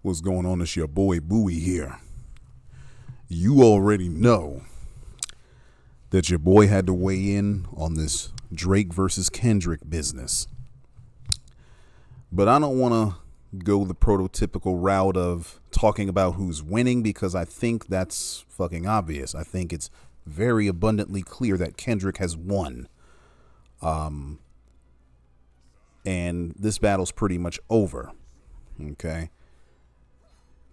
What's going on? It's your boy Bowie here. You already know that your boy had to weigh in on this Drake versus Kendrick business. But I don't want to go the prototypical route of talking about who's winning because I think that's fucking obvious. I think it's very abundantly clear that Kendrick has won. And this battle's pretty much over. Okay.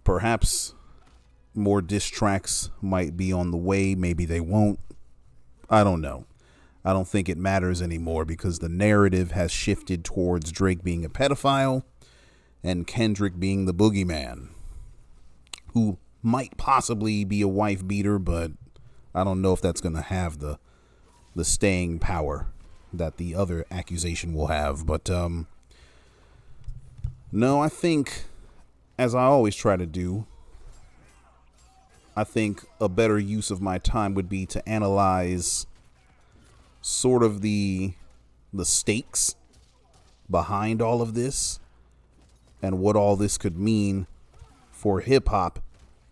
Perhaps more diss tracks might be on the way. Maybe they won't. I don't know. I don't think it matters anymore because the narrative has shifted towards Drake being a pedophile and Kendrick being the boogeyman, who might possibly be a wife beater, but I don't know if that's going to have the staying power that the other accusation will have. But no, I think, as I always try to do, I think a better use of my time would be to analyze sort of the stakes behind all of this and what all this could mean for hip hop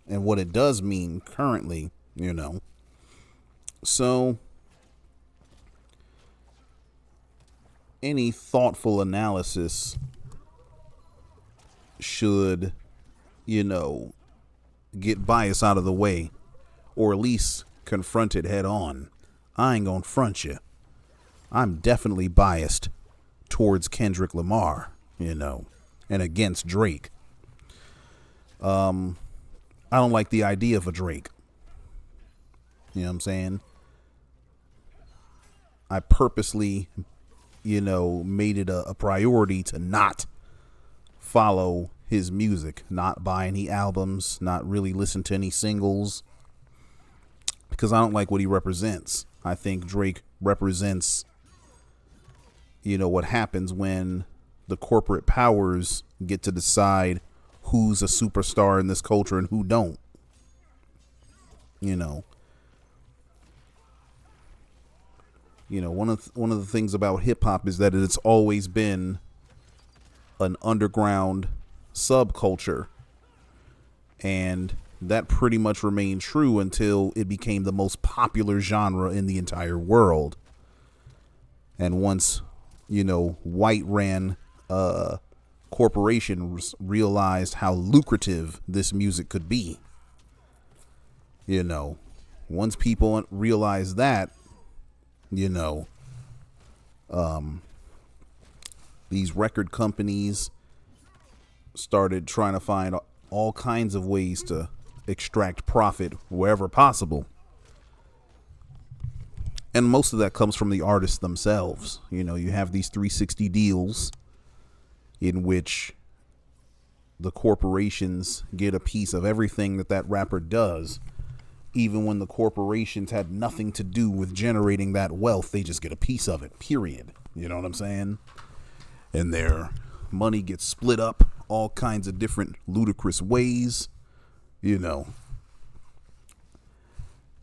and what it does mean currently, you know. So any thoughtful analysis should, get bias out of the way, or at least confront it head on. I ain't gonna front you. I'm definitely biased towards Kendrick Lamar, and against Drake. I don't like the idea of a Drake. You know what I'm saying? I purposely, made it a priority to not follow his music, not buy any albums, not really listen to any singles, because I don't like what he represents. I think Drake represents, what happens when the corporate powers get to decide who's a superstar in this culture and who don't. One of the things about hip hop is that it's always been an underground subculture, and that pretty much remained true until it became the most popular genre in the entire world. And once, white ran corporations realized how lucrative this music could be, once people realized that, these record companies started trying to find all kinds of ways to extract profit wherever possible. And most of that comes from the artists themselves. You have these 360 deals in which the corporations get a piece of everything that rapper does. Even when the corporations had nothing to do with generating that wealth, they just get a piece of it, period. You know what I'm saying? And their money gets split up all kinds of different ludicrous ways, and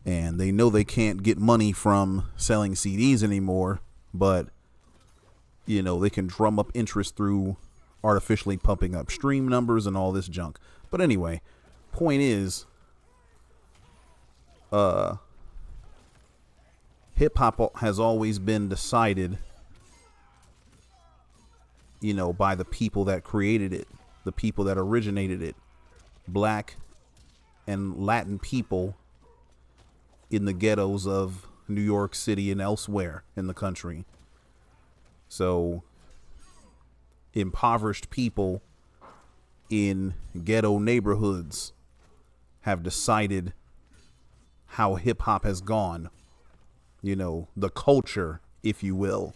they know they can't get money from selling CDs anymore, but they can drum up interest through artificially pumping up stream numbers and all this junk. But anyway, point is, hip hop has always been decided, by the people that created it, the people that originated it, black and Latin people in the ghettos of New York City and elsewhere in the country. So impoverished people in ghetto neighborhoods have decided how hip hop has gone. The culture, if you will,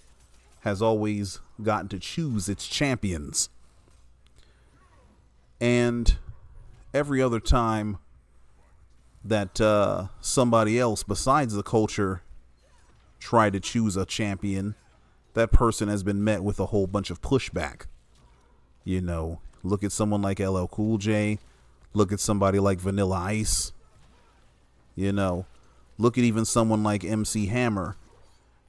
has always gotten to choose its champions. And every other time that somebody else besides the culture tried to choose a champion, that person has been met with a whole bunch of pushback. Look at someone like LL Cool J. Look at somebody like Vanilla Ice. Look at even someone like MC Hammer,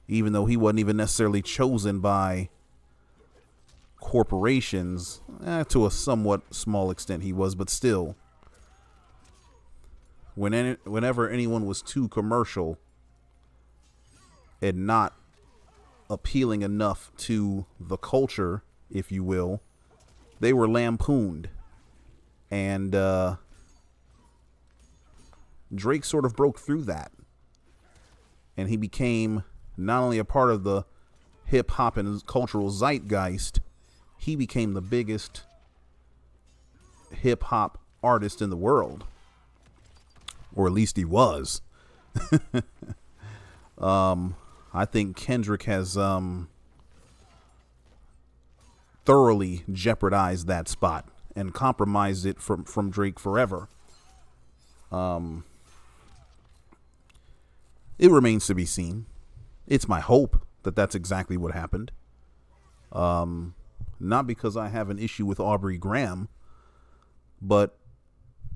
even though he wasn't even necessarily chosen by corporations, to a somewhat small extent he was, but still, whenever anyone was too commercial and not appealing enough to the culture, if you will, they were lampooned. And Drake sort of broke through that. And he became not only a part of the hip hop and cultural zeitgeist, he became the biggest hip hop artist in the world. Or at least he was. I think Kendrick has thoroughly jeopardized that spot and compromised it from Drake forever. It remains to be seen. It's my hope that that's exactly what happened. Not because I have an issue with Aubrey Graham, but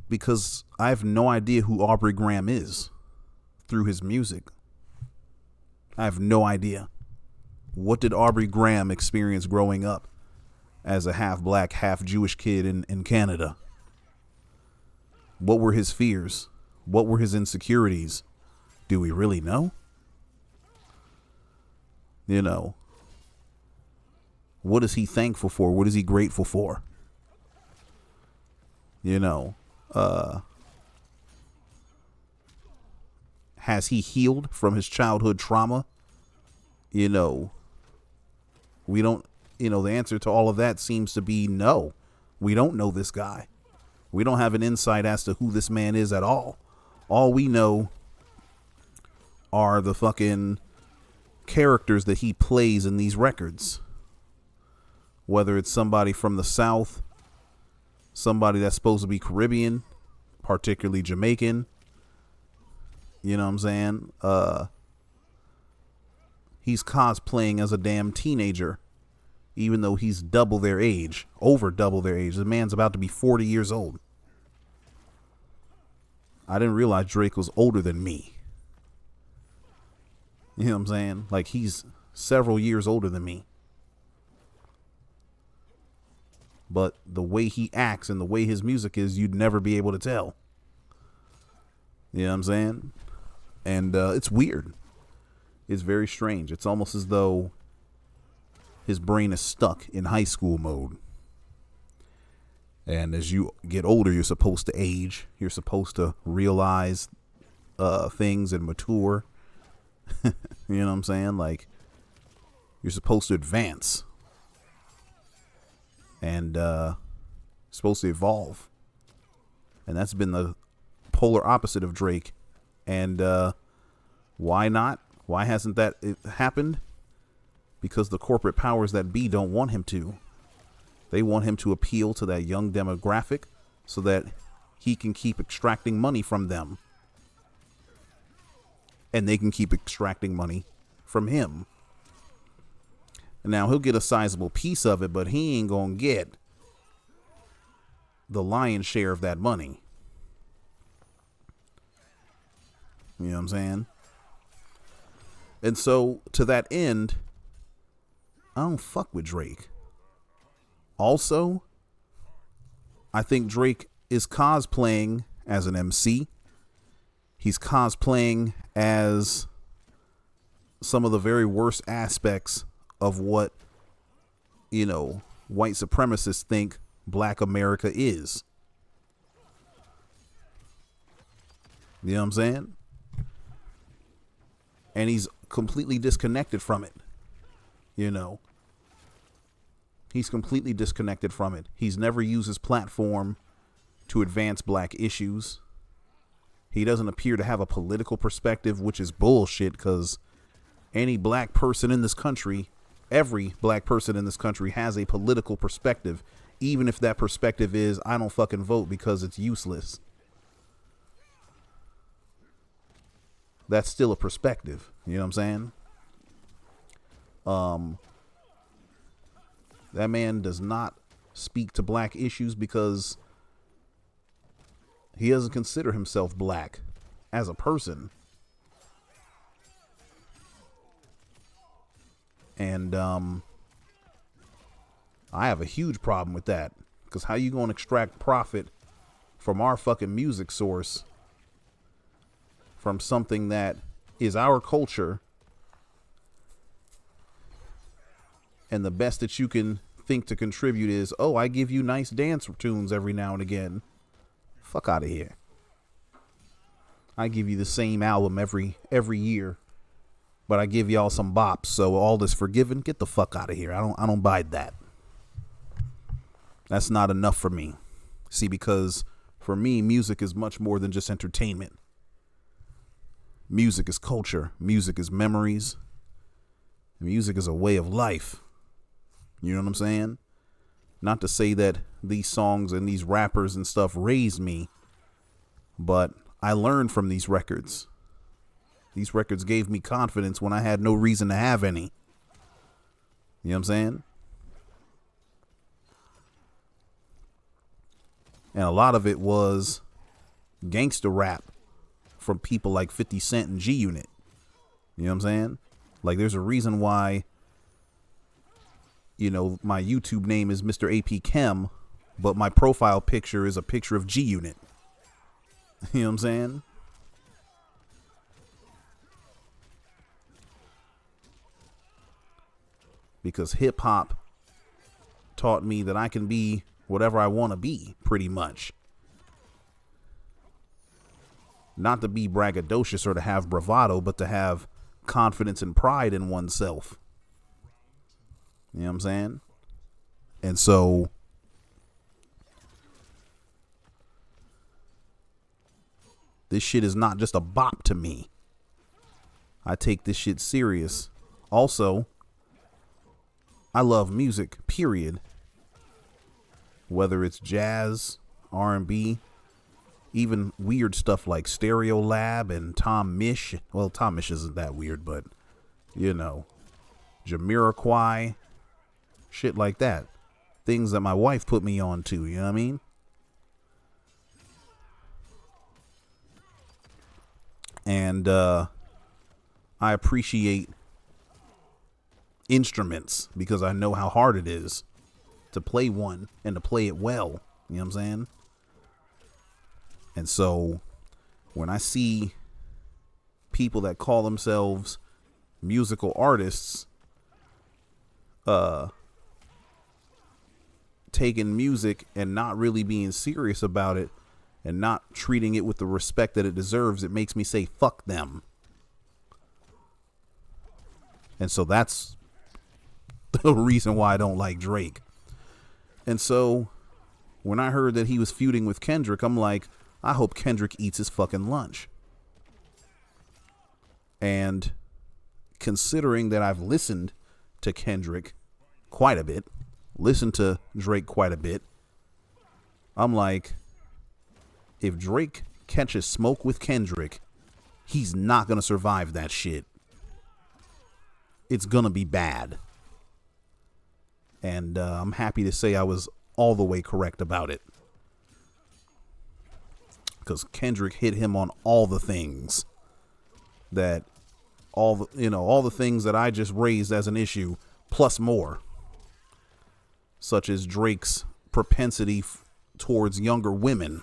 because I have no idea who Aubrey Graham is through his music. I have no idea. What did Aubrey Graham experience growing up as a half black, half Jewish kid in Canada? What were his fears? What were his insecurities? Do we really know? You know, what is he thankful for? What is he grateful for? You know, has he healed from his childhood trauma? You know, we don't, the answer to all of that seems to be no. We don't know this guy. We don't have an insight as to who this man is at all. All we know are the fucking characters that he plays in these records. Whether it's somebody from the South, somebody that's supposed to be Caribbean, particularly Jamaican. You know what I'm saying? He's cosplaying as a damn teenager, even though he's double their age, over double their age. The man's about to be 40 years old. I didn't realize Drake was older than me. You know what I'm saying? Like, he's several years older than me. But the way he acts and the way his music is, you'd never be able to tell. You know what I'm saying? And it's weird. It's very strange. It's almost as though his brain is stuck in high school mode. And as you get older, you're supposed to age. You're supposed to realize things and mature. You know what I'm saying? Like, you're supposed to advance. And supposed to evolve. And that's been the polar opposite of Drake. And why not? Why hasn't that happened? Because the corporate powers that be don't want him to. They want him to appeal to that young demographic so that he can keep extracting money from them. And they can keep extracting money from him. Now, he'll get a sizable piece of it, but he ain't gonna get the lion's share of that money. You know what I'm saying? And so, to that end, I don't fuck with Drake. Also, I think Drake is cosplaying as an MC. He's cosplaying as some of the very worst aspects of what, white supremacists think Black America is. You know what I'm saying? And he's completely disconnected from it. He's completely disconnected from it. He's never used his platform to advance black issues. He doesn't appear to have a political perspective, which is bullshit, because any black person in this country, every black person in this country has a political perspective, even if that perspective is, I don't fucking vote because it's useless. That's still a perspective. You know what I'm saying? That man does not speak to black issues because he doesn't consider himself black as a person. And I have a huge problem with that, because how you going to extract profit from our fucking music source, from something that is our culture, and the best that you can think to contribute is, oh, I give you nice dance tunes every now and again. Fuck out of here. I give you the same album every year, but I give y'all some bops, so all is forgiven. Get the fuck out of here. I don't buy that. That's not enough for me. See, because for me, music is much more than just entertainment. Music is culture. Music is memories. Music is a way of life. You know what I'm saying? Not to say that these songs and these rappers and stuff raised me, but I learned from these records. These records gave me confidence when I had no reason to have any. You know what I'm saying? And a lot of it was gangster rap from people like 50 Cent and G Unit. You know what I'm saying? Like, there's a reason why, you know, my YouTube name is Mr. AP Chem, but my profile picture is a picture of G Unit. You know what I'm saying? Because hip hop taught me that I can be whatever I want to be, pretty much. Not to be braggadocious or to have bravado, but to have confidence and pride in oneself. You know what I'm saying? And so this shit is not just a bop to me. I take this shit serious. Also, I love music, period. Whether it's jazz, R&B, even weird stuff like Stereo Lab and Tom Misch. Well, Tom Misch isn't that weird, but, you know, Jamiroquai, shit like that. Things that my wife put me on to, you know what I mean? And I appreciate instruments because I know how hard it is to play one and to play it well. You know what I'm saying? And so when I see people that call themselves musical artists taking music and not really being serious about it and not treating it with the respect that it deserves, it makes me say fuck them. And so that's the reason why I don't like Drake. And so when I heard that he was feuding with Kendrick, I'm like, I hope Kendrick eats his fucking lunch. And considering that I've listened to Kendrick quite a bit, listened to Drake quite a bit, I'm like, if Drake catches smoke with Kendrick, he's not going to survive that shit. It's going to be bad. And I'm happy to say I was all the way correct about it. Because Kendrick hit him on all the things that all the things that I just raised as an issue, plus more, such as Drake's propensity towards younger women.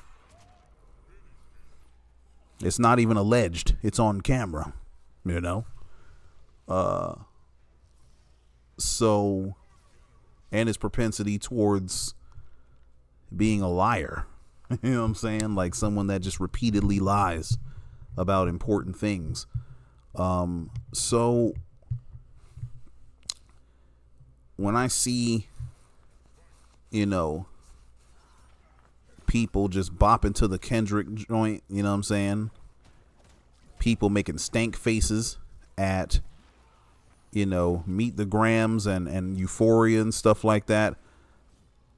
It's not even alleged. It's on camera, you know? So, and his propensity towards being a liar. You know what I'm saying? Like someone that just repeatedly lies about important things. So when I see, you know, people just bopping to the Kendrick joint, you know what I'm saying? People making stank faces at, you know, Meet the Grams and Euphoria and stuff like that.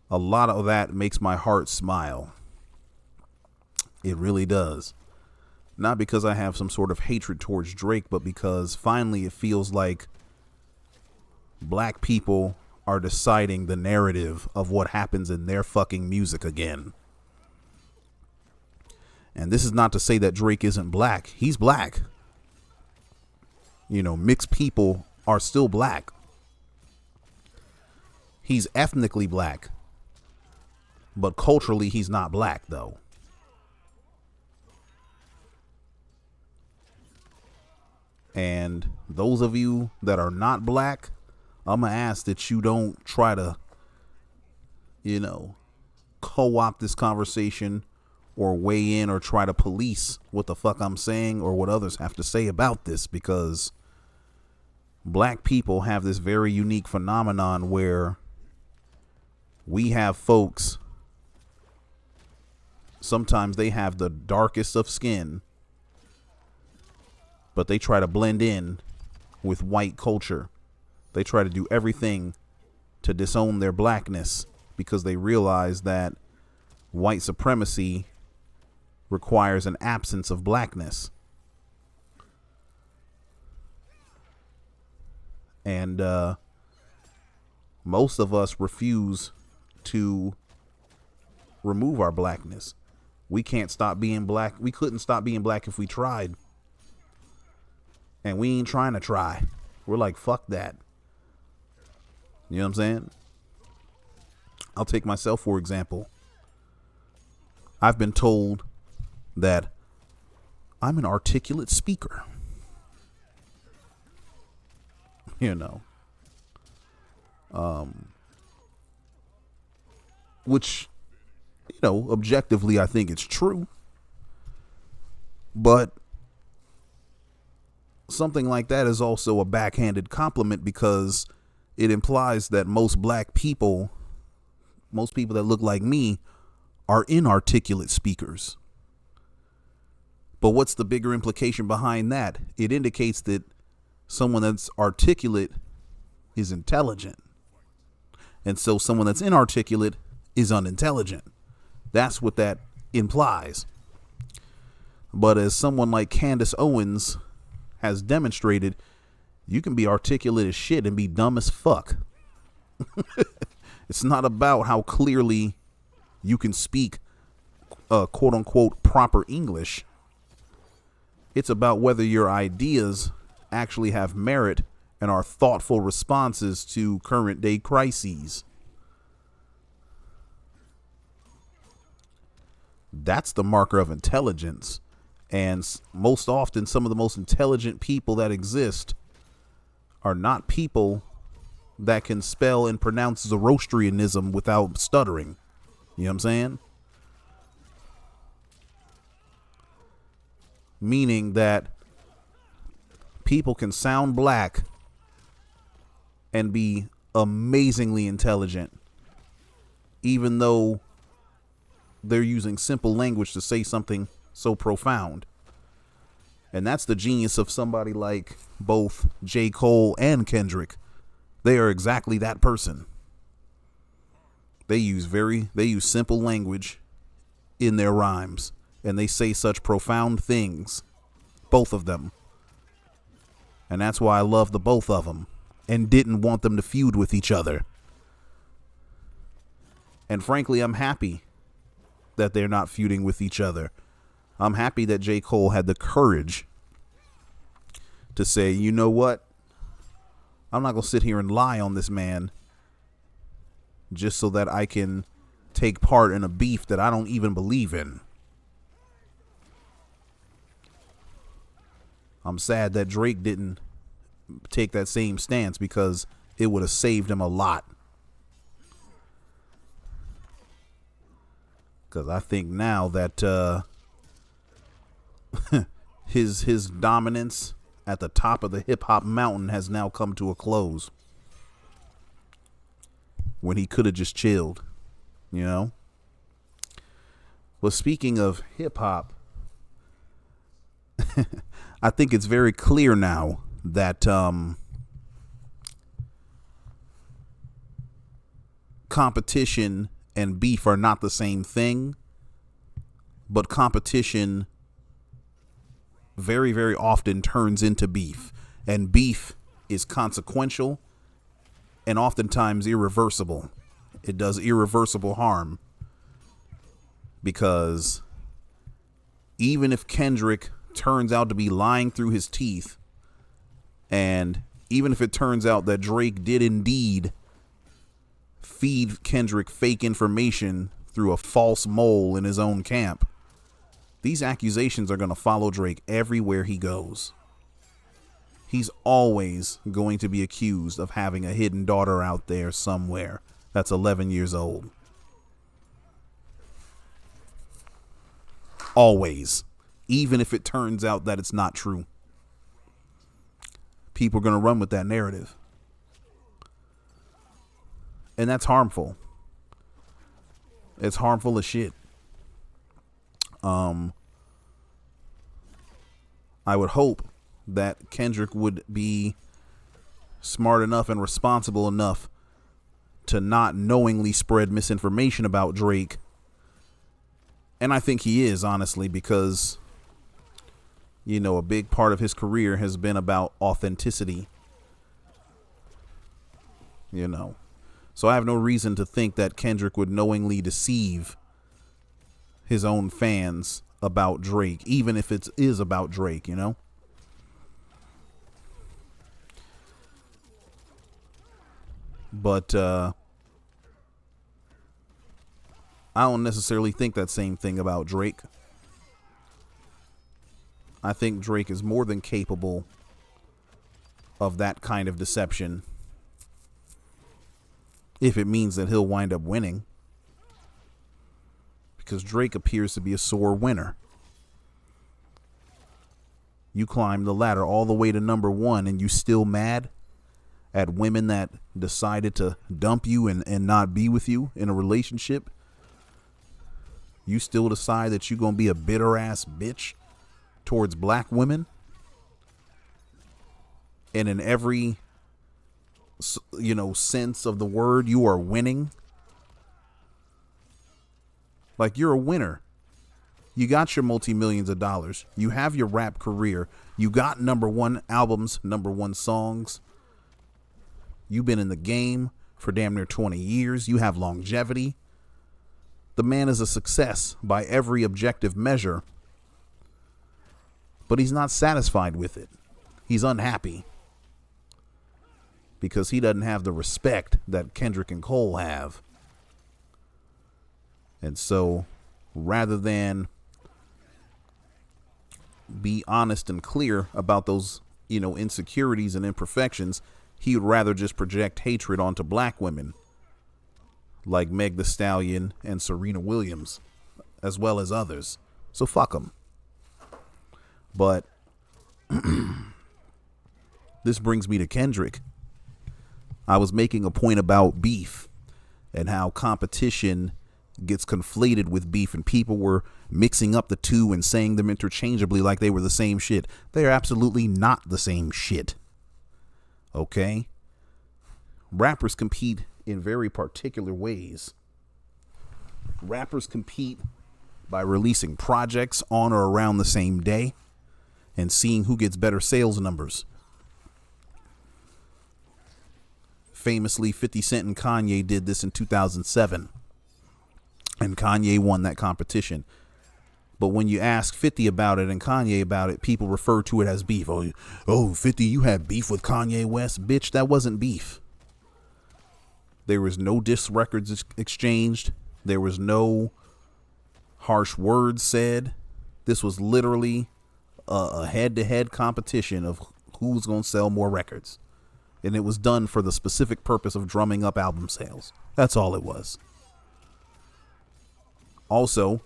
A lot of that makes my heart smile. It really does. Not because I have some sort of hatred towards Drake, but because finally it feels like black people are deciding the narrative of what happens in their fucking music again. And this is not to say that Drake isn't black. He's black. You know, mixed people are still black. He's ethnically black, but culturally he's not black, though. And those of you that are not black, I'm going to ask that you don't try to, co-opt this conversation or weigh in or try to police what the fuck I'm saying or what others have to say about this, because black people have this very unique phenomenon where we have folks, sometimes they have the darkest of skin, but they try to blend in with white culture. They try to do everything to disown their blackness because they realize that white supremacy requires an absence of blackness. And most of us refuse to remove our blackness. We can't stop being black. We couldn't stop being black if we tried. And we ain't trying to try. We're like, fuck that. You know what I'm saying? I'll take myself, for example. I've been told that I'm an articulate speaker. Which, objectively, I think it's true. But something like that is also a backhanded compliment, because it implies that most people that look like me, are inarticulate speakers. But what's the bigger implication behind that? It indicates that someone that's articulate is intelligent. And so someone that's inarticulate is unintelligent. That's what that implies. But as someone like Candace Owens has demonstrated, you can be articulate as shit and be dumb as fuck. It's not about how clearly you can speak quote unquote proper English. It's about whether your ideas actually have merit and are thoughtful responses to current day crises. That's the marker of intelligence. And most often, some of the most intelligent people that exist are not people that can spell and pronounce Zoroastrianism without stuttering. You know what I'm saying? Meaning that people can sound black and be amazingly intelligent, even though they're using simple language to say something so profound. And that's the genius of somebody like both J. Cole and Kendrick. They are exactly that person. They use simple language in their rhymes, and they say such profound things, both of them. And that's why I love the both of them and didn't want them to feud with each other. And frankly, I'm happy that they're not feuding with each other. I'm happy that J. Cole had the courage to say, you know what? I'm not going to sit here and lie on this man just so that I can take part in a beef that I don't even believe in. I'm sad that Drake didn't take that same stance, because it would have saved him a lot. Because I think now that his dominance at the top of the hip hop mountain has now come to a close, when he could have just chilled, Well, speaking of hip hop, I think it's very clear now that competition and beef are not the same thing, but competition very, very often turns into beef, and beef is consequential and oftentimes irreversible. It does irreversible harm, because even if Kendrick turns out to be lying through his teeth, and even if it turns out that Drake did indeed feed Kendrick fake information through a false mole in his own camp. These accusations are going to follow Drake everywhere he goes. He's always going to be accused of having a hidden daughter out there somewhere that's 11 years old. Always. Even if it turns out that it's not true. People are going to run with that narrative. And that's harmful. It's harmful as shit. I would hope that Kendrick would be smart enough and responsible enough to not knowingly spread misinformation about Drake. And I think he is, honestly, because, you know, a big part of his career has been about authenticity. You know, so I have no reason to think that Kendrick would knowingly deceive his own fans about Drake, even if it is about Drake, you know? But I don't necessarily think that same thing about Drake. I think Drake is more than capable of that kind of deception if it means that he'll wind up winning. Because Drake appears to be a sore winner. You climb the ladder all the way to number 1 and you still mad at women that decided to dump you and not be with you in a relationship. You still decide that you're going to be a bitter ass bitch towards black women. And in every, you know, sense of the word, you are winning. Like, you're a winner. You got your multi-millions of dollars. You have your rap career. You got number 1 albums, number 1 songs. You've been in the game for damn near 20 years. You have longevity. The man is a success by every objective measure. But he's not satisfied with it. He's unhappy. Because he doesn't have the respect that Kendrick and Cole have. And so, rather than be honest and clear about those, you know, insecurities and imperfections, he would rather just project hatred onto black women like Meg Thee Stallion and Serena Williams, as well as others. So fuck them. But this brings me to Kendrick. I was making a point about beef and how competition gets conflated with beef, and people were mixing up the two and saying them interchangeably like they were the same shit. They are absolutely not the same shit. Okay? Rappers compete in very particular ways. Rappers compete by releasing projects on or around the same day and seeing who gets better sales numbers. Famously, 50 Cent and Kanye did this in 2007. And Kanye won that competition. But when you ask 50 about it and Kanye about it, people refer to it as beef. Oh, 50, you had beef with Kanye West? Bitch, that wasn't beef. There was no diss records exchanged. There was no harsh words said. This was literally a head-to-head competition of who's going to sell more records. And it was done for the specific purpose of drumming up album sales. That's all it was. Also,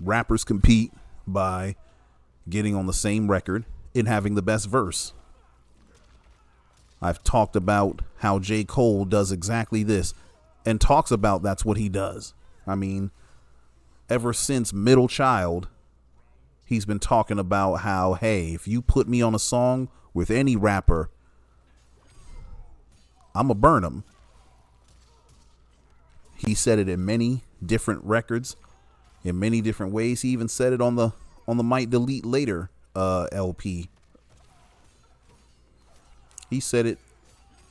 rappers compete by getting on the same record and having the best verse. I've talked about how J. Cole does exactly this and talks about that's what he does. I mean, ever since Middle Child, he's been talking about how, hey, if you put me on a song with any rapper, I'm going to burn him. He said it in many different records, in many different ways. He even said it on the Might Delete Later LP. He said it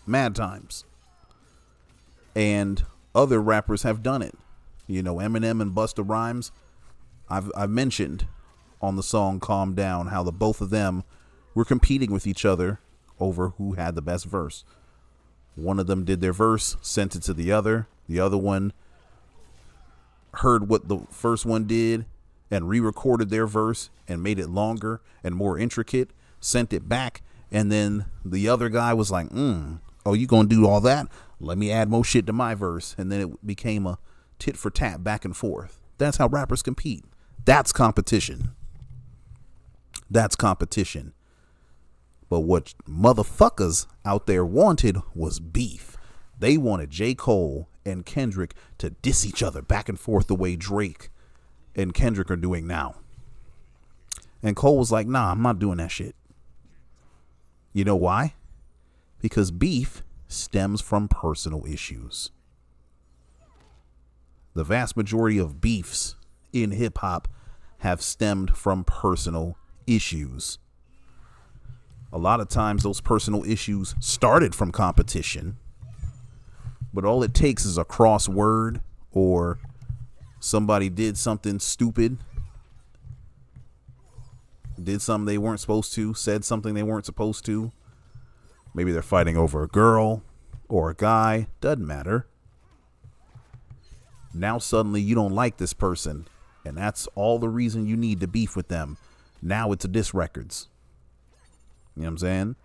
mad times. And other rappers have done it. You know, Eminem and Busta Rhymes, I've mentioned on the song Calm Down how the both of them were competing with each other over who had the best verse. One of them did their verse, sent it to the other. The other one heard what the first one did and re-recorded their verse and made it longer and more intricate, sent it back. And then the other guy was like, oh, you gonna do all that? Let me add more shit to my verse. And then it became a tit for tat back and forth. That's how rappers compete. That's competition. That's competition. But what motherfuckers out there wanted was beef. They wanted J. Cole and Kendrick to diss each other back and forth the way Drake and Kendrick are doing now. And Cole was like, nah, I'm not doing that shit. You know why? Because beef stems from personal issues. The vast majority of beefs in hip hop have stemmed from personal issues. A lot of times those personal issues started from competition, but all it takes is a crossword or somebody did something stupid, did something they weren't supposed to, said something they weren't supposed to. Maybe they're fighting over a girl or a guy, doesn't matter. Now suddenly you don't like this person, and that's all the reason you need to beef with them. Now it's a diss records. You know what I'm saying?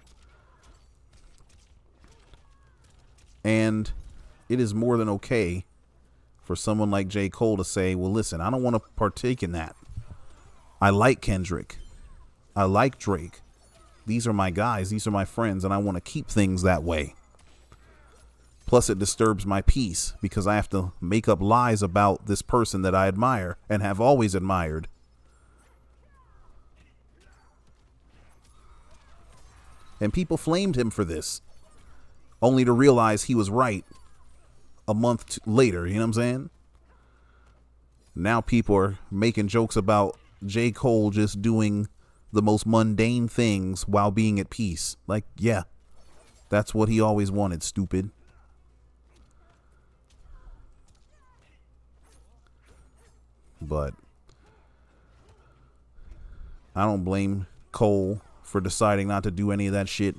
And it is more than okay for someone like J. Cole to say, well, listen, I don't want to partake in that. I like Kendrick. I like Drake. These are my guys. These are my friends, and I want to keep things that way. Plus, it disturbs my peace because I have to make up lies about this person that I admire and have always admired. And people flamed him for this, only to realize he was right a month later. You know what I'm saying? Now people are making jokes about J. Cole just doing the most mundane things while being at peace. Like, yeah, that's what he always wanted, stupid. But I don't blame Cole for deciding not to do any of that shit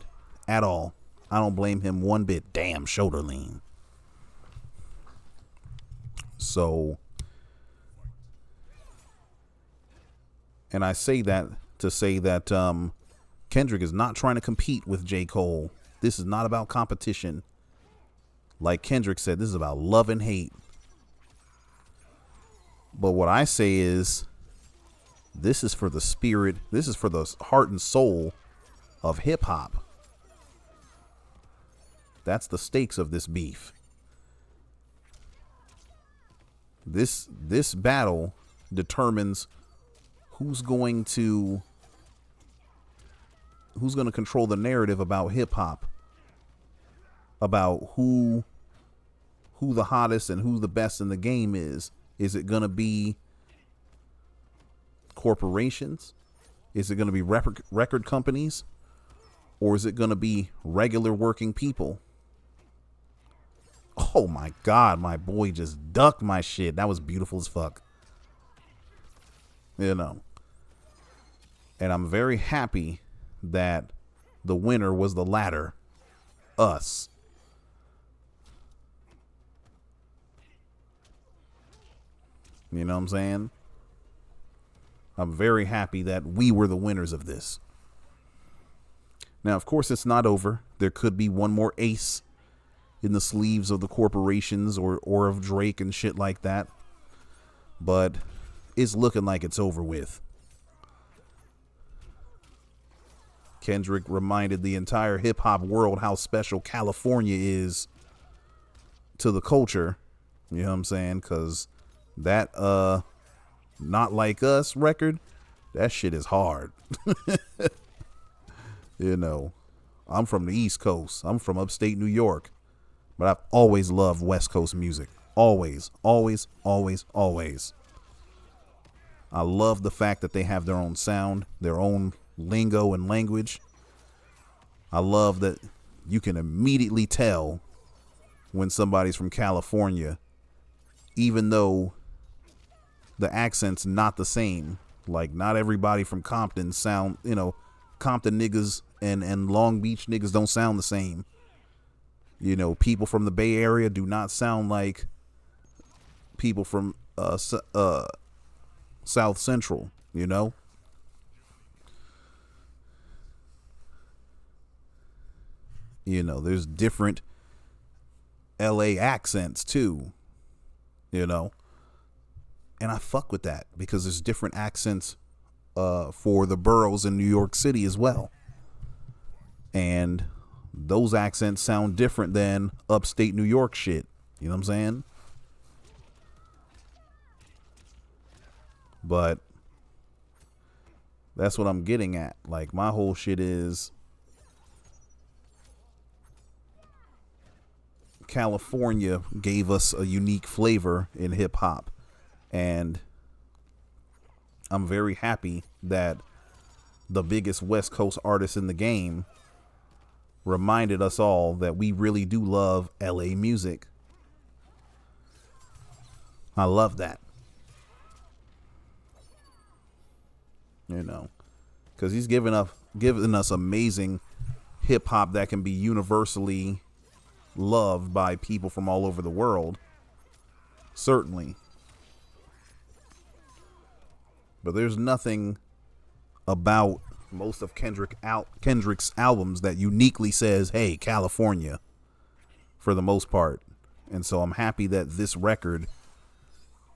at all. I don't blame him one bit. Damn, shoulder lean. So, and I say that to say that Kendrick is not trying to compete with J. Cole. This is not about competition. Like Kendrick said, this is about love and hate. But what I say is, this is for the spirit. This is for the heart and soul of hip hop. That's the stakes of this beef. This battle determines who's going to control the narrative about hip hop, about who the hottest and who the best in the game is. Is it going to be corporations? Is it going to be record companies? Or is it going to be regular working people? Oh my God, my boy just ducked my shit. That was beautiful as fuck. You know. And I'm very happy that the winner was the latter. Us. You know what I'm saying? I'm very happy that we were the winners of this. Now, of course, it's not over. There could be one more ace in the sleeves of the corporations or of Drake and shit like that. But it's looking like it's over with. Kendrick reminded the entire hip hop world how special California is to the culture. You know what I'm saying? Because that Not Like Us record, that shit is hard. You know, I'm from the East Coast. I'm from upstate New York. But I've always loved West Coast music. Always, always, always, always. I love the fact that they have their own sound, their own lingo and language. I love that you can immediately tell when somebody's from California, even though the accent's not the same. Like, not everybody from Compton sound, Compton niggas and Long Beach niggas don't sound the same. You know, people from the Bay Area do not sound like people from South Central, you know? You know, there's different LA accents too, you know? And I fuck with that because there's different accents for the boroughs in New York City as well. And those accents sound different than upstate New York shit. You know what I'm saying? But that's what I'm getting at. Like, my whole shit is California gave us a unique flavor in hip hop. And I'm very happy that the biggest West Coast artist in the game reminded us all that we really do love LA music. I love that. You know, because he's given us amazing hip hop that can be universally loved by people from all over the world. Certainly. But there's nothing about most of Kendrick's albums that uniquely says, hey, California, for the most part. And so I'm happy that this record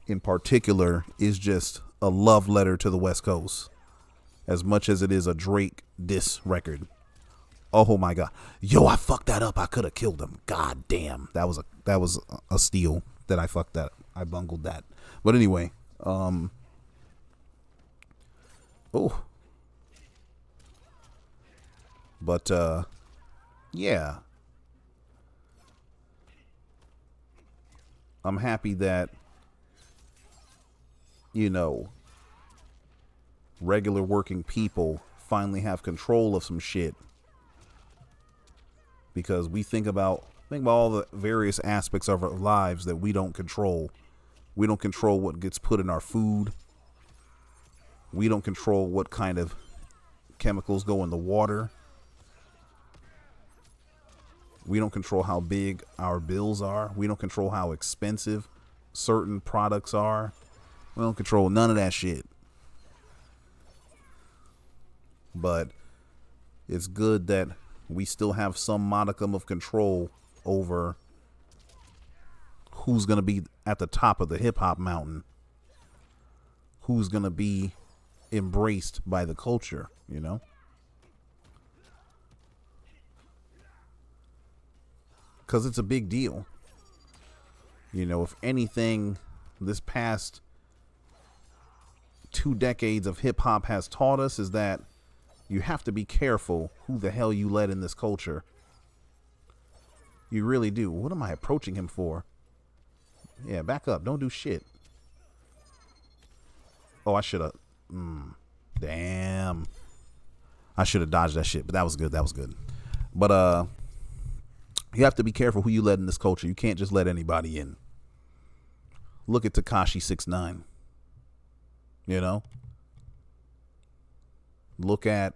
in particular is just a love letter to the West Coast as much as it is a Drake diss record. Oh my God. Yo, I fucked that up. I could have killed him. God damn. That was a steal that I fucked that. I bungled that. But anyway, But yeah, I'm happy that, you know, regular working people finally have control of some shit, because we think about all the various aspects of our lives that we don't control. We don't control what gets put in our food. We don't control what kind of chemicals go in the water. We don't control how big our bills are. We don't control how expensive certain products are. We don't control none of that shit. But it's good that we still have some modicum of control over who's going to be at the top of the hip hop mountain. Who's going to be embraced by the culture, you know? Because it's a big deal. You know, if anything, this past 2 decades of hip hop has taught us is that you have to be careful who the hell you let in this culture. You really do. What am I approaching him for? Yeah, back up. Don't do shit. Oh, I should have. Damn. I should have dodged that shit, but that was good. That was good. But, you have to be careful who you let in this culture. You can't just let anybody in. Look at Tekashi 6ix9ine. You know? Look at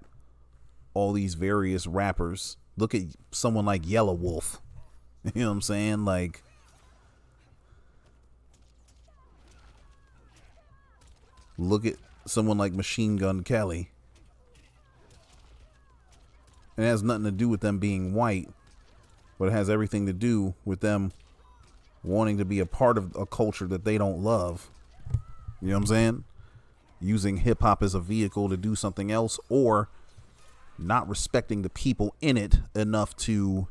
all these various rappers. Look at someone like Yellow Wolf. You know what I'm saying? Like, look at someone like Machine Gun Kelly. It has nothing to do with them being white, but it has everything to do with them wanting to be a part of a culture that they don't love. You know what I'm saying? Using hip hop as a vehicle to do something else, or not respecting the people in it enough to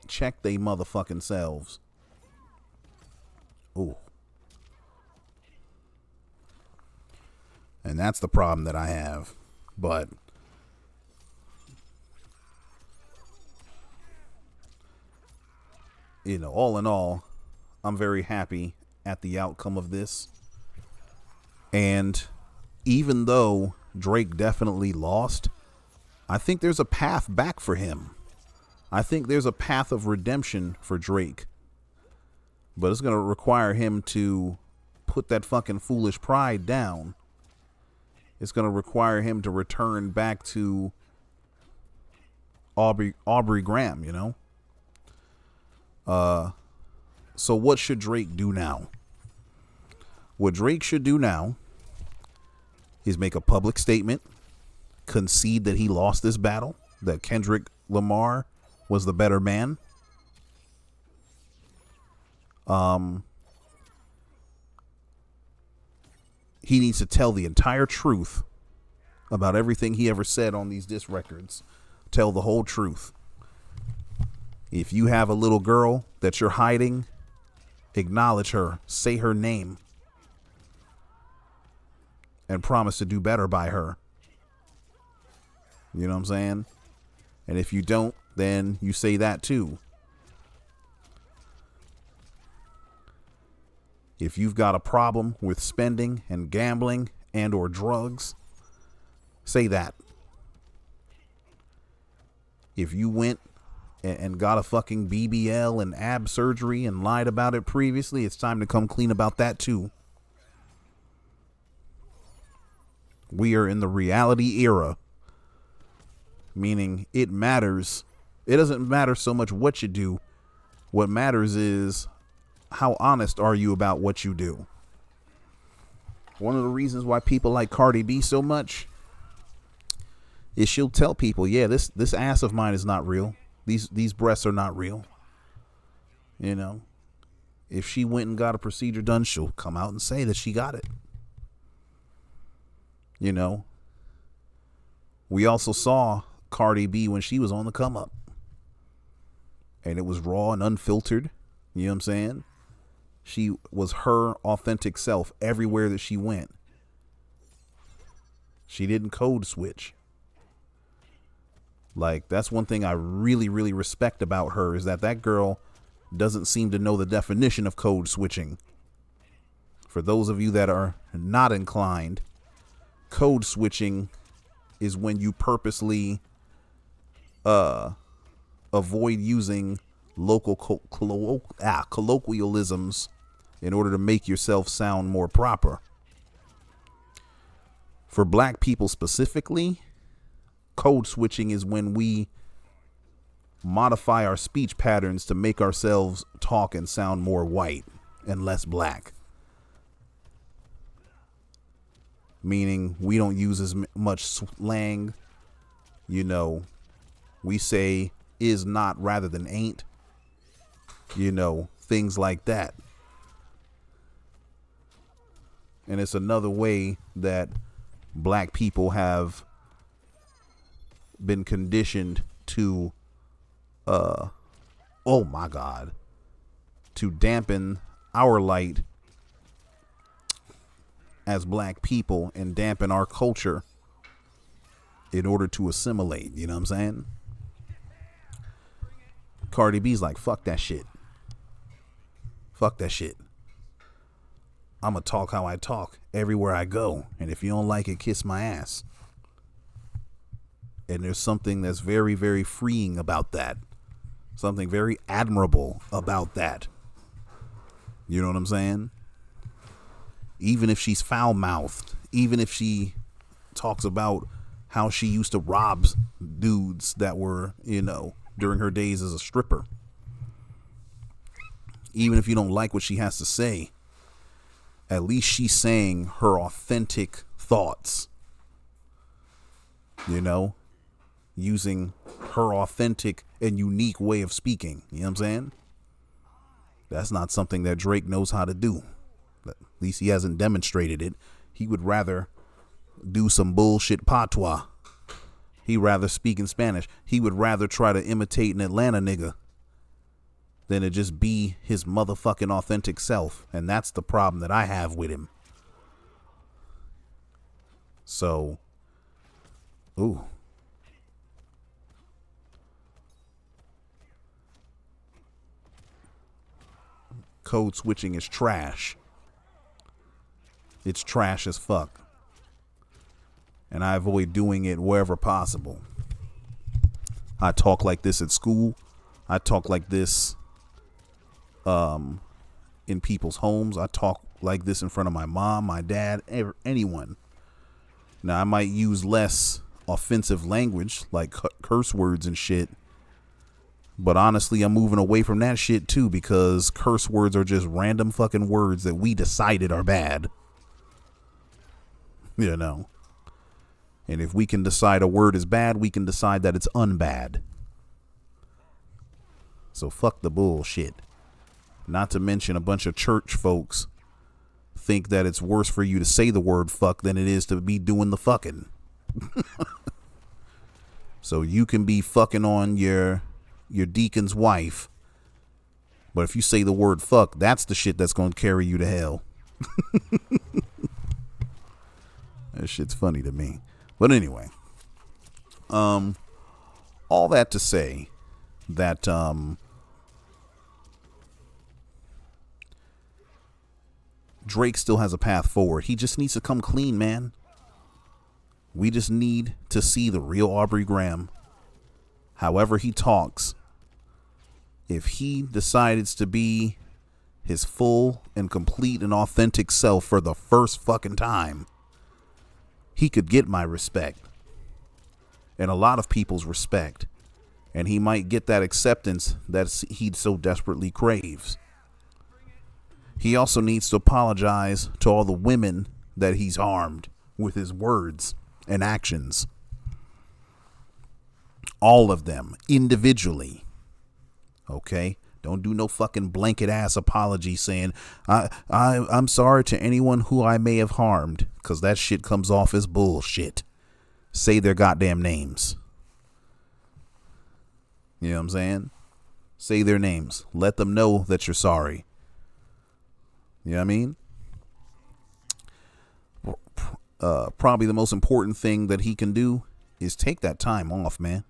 check they motherfucking selves. Ooh. And that's the problem that I have. But you know, all in all, I'm very happy at the outcome of this. And even though Drake definitely lost, I think there's a path back for him. I think there's a path of redemption for Drake. But it's going to require him to put that fucking foolish pride down. It's going to require him to return back to Aubrey Graham, you know. So what should Drake do now? What Drake should do now is make a public statement, concede that he lost this battle, that Kendrick Lamar was the better man. He needs to tell the entire truth about everything he ever said on these diss records. Tell the whole truth. If you have a little girl that you're hiding, acknowledge her, say her name, and promise to do better by her. You know what I'm saying? And if you don't, then you say that too. If you've got a problem with spending and gambling and or drugs, say that. If you went and got a fucking BBL and ab surgery and lied about it previously, it's time to come clean about that too. We are in the reality era, meaning it matters. It doesn't matter so much what you do. What matters is how honest are you about what you do. One of the reasons why people like Cardi B so much is she'll tell people, yeah, this ass of mine is not real. These breasts are not real. You know, if she went and got a procedure done, she'll come out and say that she got it. You know, we also saw Cardi B when she was on the come up, and it was raw and unfiltered. You know what I'm saying? She was her authentic self everywhere that she went. She didn't code switch. Like, that's one thing I really, really respect about her, is that girl doesn't seem to know the definition of code switching. For those of you that are not inclined, code switching is when you purposely avoid using local colloquialisms in order to make yourself sound more proper. For black people specifically, code switching is when we modify our speech patterns to make ourselves talk and sound more white and less black. Meaning we don't use as much slang. You know, we say is not rather than ain't. You know, things like that. And it's another way that black people have been conditioned to, oh my God, to dampen our light as black people and dampen our culture in order to assimilate. You know what I'm saying? Cardi B's like, fuck that shit. Fuck that shit. I'ma talk how I talk everywhere I go. And if you don't like it, kiss my ass. And there's something that's very, very freeing about that. Something very admirable about that. You know what I'm saying? Even if she's foul-mouthed, even if she talks about how she used to rob dudes that were, you know, during her days as a stripper. Even if you don't like what she has to say, at least she's saying her authentic thoughts. You know? Using her authentic and unique way of speaking. You know what I'm saying? That's not something that Drake knows how to do. At least he hasn't demonstrated it. He would rather do some bullshit patois. He'd rather speak in Spanish. He would rather try to imitate an Atlanta nigga than to just be his motherfucking authentic self. And that's the problem that I have with him. So, ooh. Code switching is trash. It's trash as fuck. And I avoid doing it wherever possible. I talk like this at school. I talk like this in people's homes. I talk like this in front of my mom, my dad, anyone. Now, I might use less offensive language like curse words and shit. But honestly, I'm moving away from that shit too, because curse words are just random fucking words that we decided are bad. You know. And if we can decide a word is bad, we can decide that it's unbad. So fuck the bullshit. Not to mention a bunch of church folks think that it's worse for you to say the word fuck than it is to be doing the fucking. So you can be fucking on your deacon's wife, but if you say the word fuck, that's the shit that's going to carry you to hell. That shit's funny to me. But anyway, all that to say that Drake still has a path forward. He just needs to come clean, man. We just need to see the real Aubrey Graham. However he talks, if he decides to be his full and complete and authentic self for the first fucking time, he could get my respect and a lot of people's respect, and he might get that acceptance that he so desperately craves. He also needs to apologize to all the women that he's harmed with his words and actions. All of them individually. Okay? Don't do no fucking blanket ass apology saying I'm sorry to anyone who I may have harmed, because that shit comes off as bullshit. Say their goddamn names. You know what I'm saying? Say their names. Let them know that you're sorry. You know what I mean? Probably the most important thing that he can do is take that time off, man.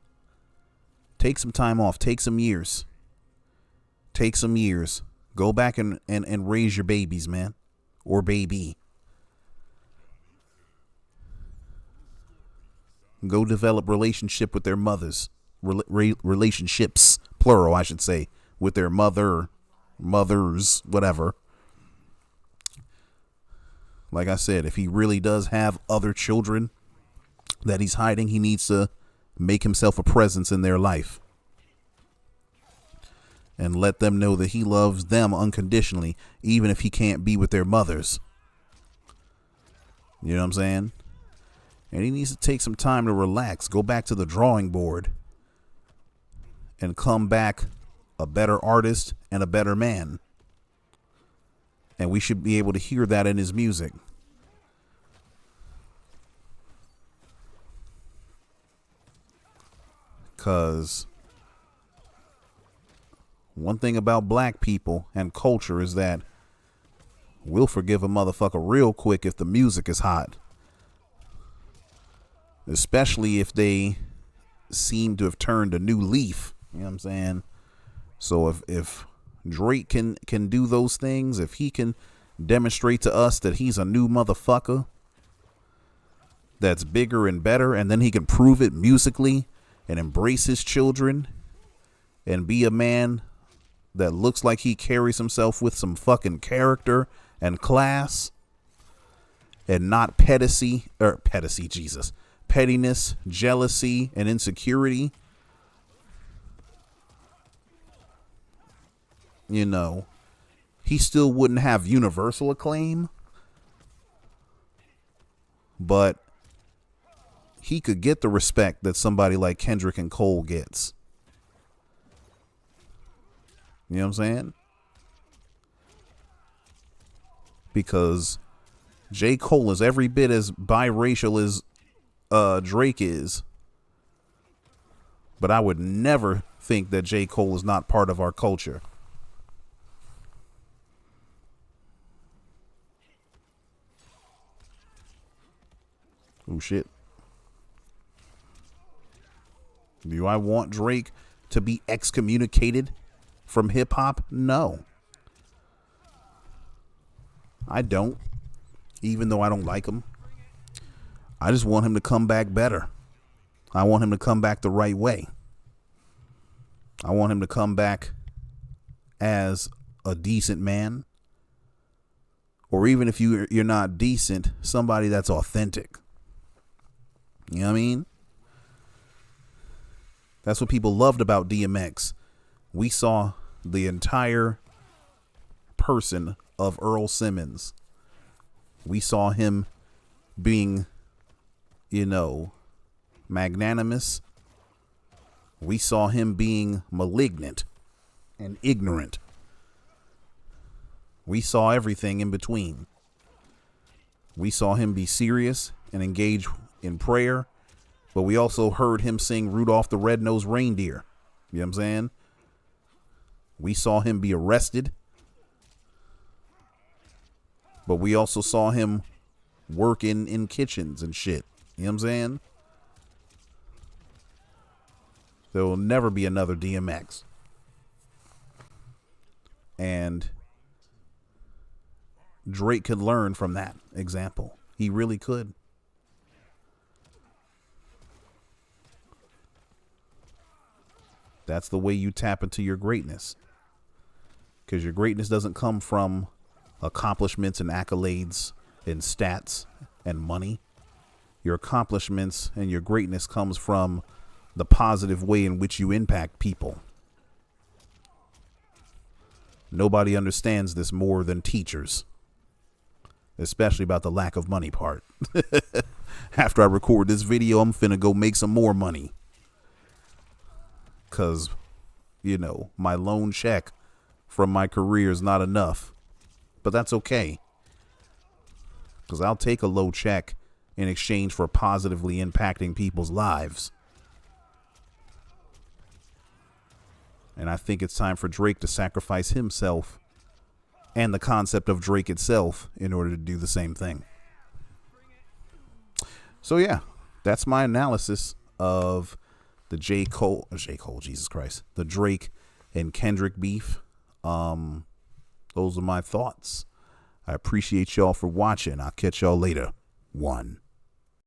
Take some time off. Take some years. Take some years. Go back and raise your babies, man. Or baby. Go develop relationship with their mothers. Relationships, plural, I should say, with their mothers, whatever. Like I said, if he really does have other children that he's hiding, he needs to make himself a presence in their life and let them know that he loves them unconditionally, even if he can't be with their mothers. You know what I'm saying? And he needs to take some time to relax, go back to the drawing board, and come back a better artist and a better man. And we should be able to hear that in his music. Because one thing about black people and culture is that we'll forgive a motherfucker real quick if the music is hot. Especially if they seem to have turned a new leaf. You know what I'm saying? So if Drake can do those things, if he can demonstrate to us that he's a new motherfucker that's bigger and better, and then he can prove it musically and embrace his children and be a man that looks like he carries himself with some fucking character and class and not pettiness, jealousy, and insecurity. You know, he still wouldn't have universal acclaim, but he could get the respect that somebody like Kendrick and Cole gets. You know what I'm saying? Because J. Cole is every bit as biracial as Drake is. But I would never think that J. Cole is not part of our culture. Oh, shit. Do I want Drake to be excommunicated from hip hop? No. I don't. Even though I don't like him. I just want him to come back better. I want him to come back the right way. I want him to come back as a decent man. Or even if you're not decent, somebody that's authentic. You know what I mean? That's what people loved about DMX. We saw the entire person of Earl Simmons. We saw him being, magnanimous. We saw him being malignant and ignorant. We saw everything in between. We saw him be serious and engage in prayer, but we also heard him sing Rudolph the Red-Nosed Reindeer. You know what I'm saying? We saw him be arrested, but we also saw him work in kitchens and shit. You know what I'm saying? There will never be another DMX. And Drake could learn from that example. He really could. That's the way you tap into your greatness. Because your greatness doesn't come from accomplishments and accolades and stats and money. Your accomplishments and your greatness comes from the positive way in which you impact people. Nobody understands this more than teachers, especially about the lack of money part. After I record this video, I'm finna go make some more money. Because, my loan check from my career is not enough. But that's okay. Because I'll take a low check in exchange for positively impacting people's lives. And I think it's time for Drake to sacrifice himself and the concept of Drake itself in order to do the same thing. So yeah, that's my analysis of the the Drake and Kendrick beef. Those are my thoughts. I appreciate y'all for watching. I'll catch y'all later. 1.